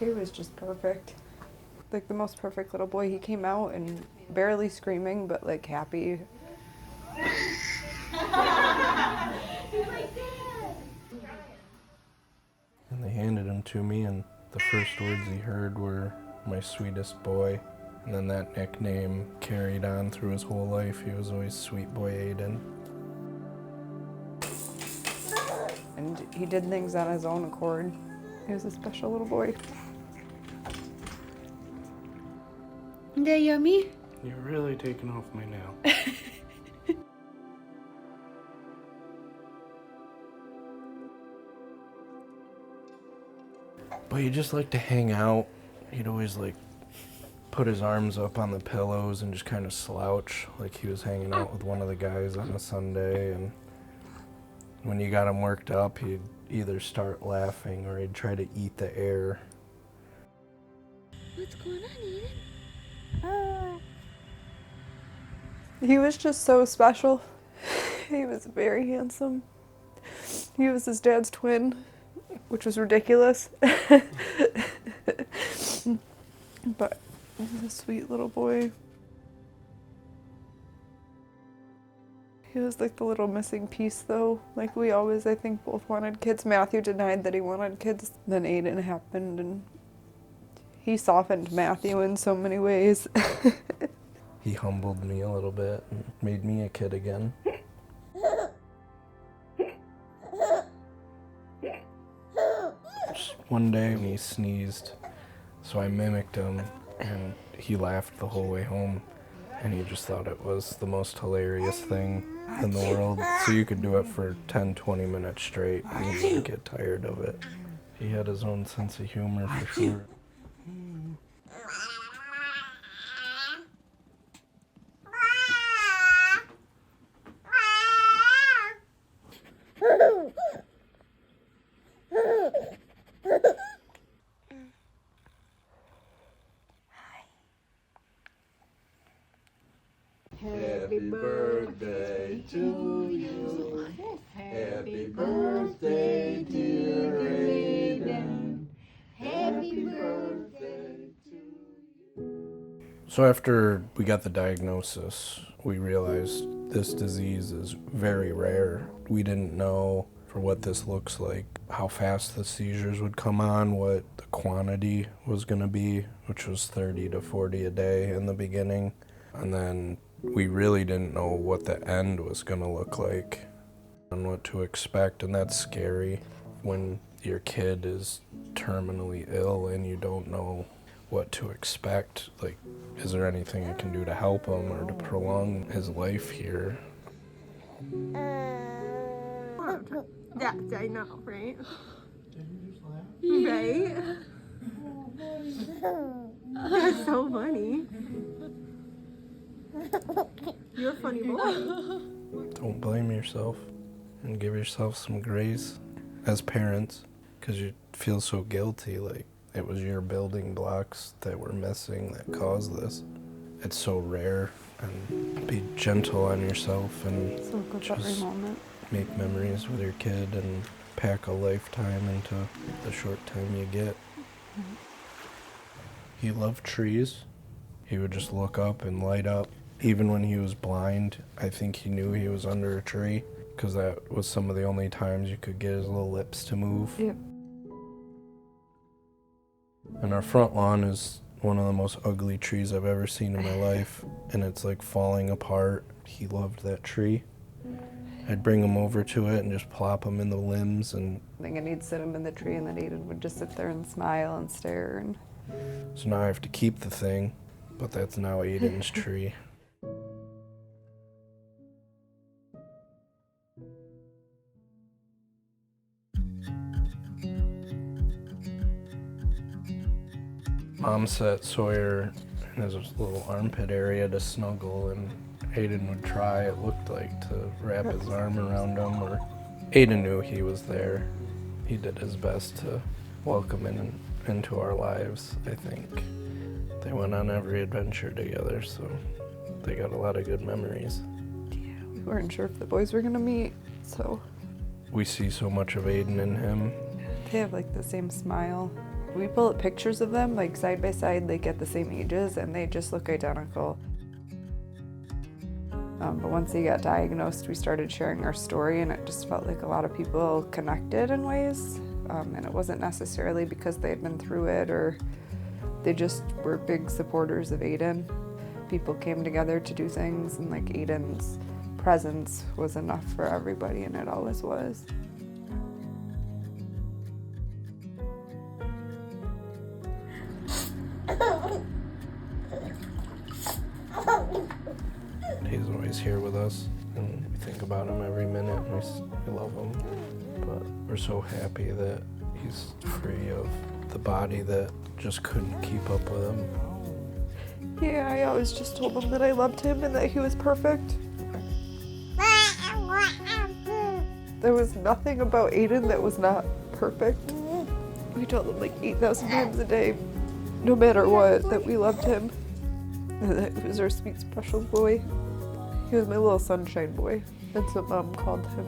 He was just perfect. Like the most perfect little boy. He came out and barely screaming, but like happy. And they handed him to me, and the first words he heard were, "My sweetest boy." And then that nickname carried on through his whole life. He was always Sweet Boy Aiden. And he did things on his own accord. He was a special little boy. Isn't that yummy? You're really taking off my nail. But he just liked to hang out. He'd always like put his arms up on the pillows and just kind of slouch like he was hanging out with one of the guys on a Sunday. And when you got him worked up, he'd either start laughing or he'd try to eat the air. What's going on, Aiden? He was just so special. He was very handsome. He was his dad's twin, which was ridiculous. But he was a sweet little boy. He was like the little missing piece though. Like we always, I think, both wanted kids. Matthew denied that he wanted kids. Then Aiden happened and he softened Matthew in so many ways. He humbled me a little bit and made me a kid again. Just one day he sneezed, so I mimicked him, and he laughed the whole way home, and he just thought it was the most hilarious thing in the world. So you could do it for 10, 20 minutes straight, and you wouldn't get tired of it. He had his own sense of humor for sure. Happy birthday to you. Happy birthday, dear Aiden. Happy birthday to you. So after we got the diagnosis, we realized this disease is very rare. We didn't know for what this looks like, how fast the seizures would come on, what the quantity was going to be, which was 30 to 40 a day in the beginning. And then we really didn't know what the end was going to look like and what to expect, and that's scary when your kid is terminally ill and you don't know what to expect. Like, is there anything I can do to help him or to prolong his life here? That I know, right? Right? That's so funny. You're a funny boy. Don't blame yourself and give yourself some grace as parents, because you feel so guilty, like it was your building blocks that were missing that caused this. It's so rare, and be gentle on yourself and So good every just moment. make memories with your kid and pack a lifetime into the short time you get. He loved trees. He would just look up and light up. Even when he was blind, I think he knew he was under a tree, because that was some of the only times you could get his little lips to move. Yep. And our front lawn is one of the most ugly trees I've ever seen in my life, and it's like falling apart. He loved that tree. I'd bring him over to it and just plop him in the limbs, and He'd sit him in the tree and then Aiden would just sit there and smile and stare. And so now I have to keep the thing, but that's now Aiden's tree. Mom set Sawyer in his little armpit area to snuggle, and Aiden would try, it looked like, to wrap his arm around him, or Aiden knew he was there. He did his best to welcome him into our lives, I think. They went on every adventure together, so they got a lot of good memories. yeah, we weren't sure if the boys were gonna meet, so We see so much of Aiden in him. they have like the same smile. We pull up pictures of them, like side by side, they get the same ages and they just look identical. But once he got diagnosed, we started sharing our story, and it just felt like a lot of people connected in ways. And it wasn't necessarily because they had been through it, or they just were big supporters of Aiden. People came together to do things, and like Aiden's presence was enough for everybody, and it always was. He's always here with us, and we think about him every minute, and we love him. But we're so happy that he's free of the body that just couldn't keep up with him. Yeah, I always just told him that I loved him and that he was perfect. There was nothing about Aiden that was not perfect. We told him like 8,000 times a day, no matter what, that we loved him. And that he was our sweet, special boy. He was my little sunshine boy. That's what Mom called him.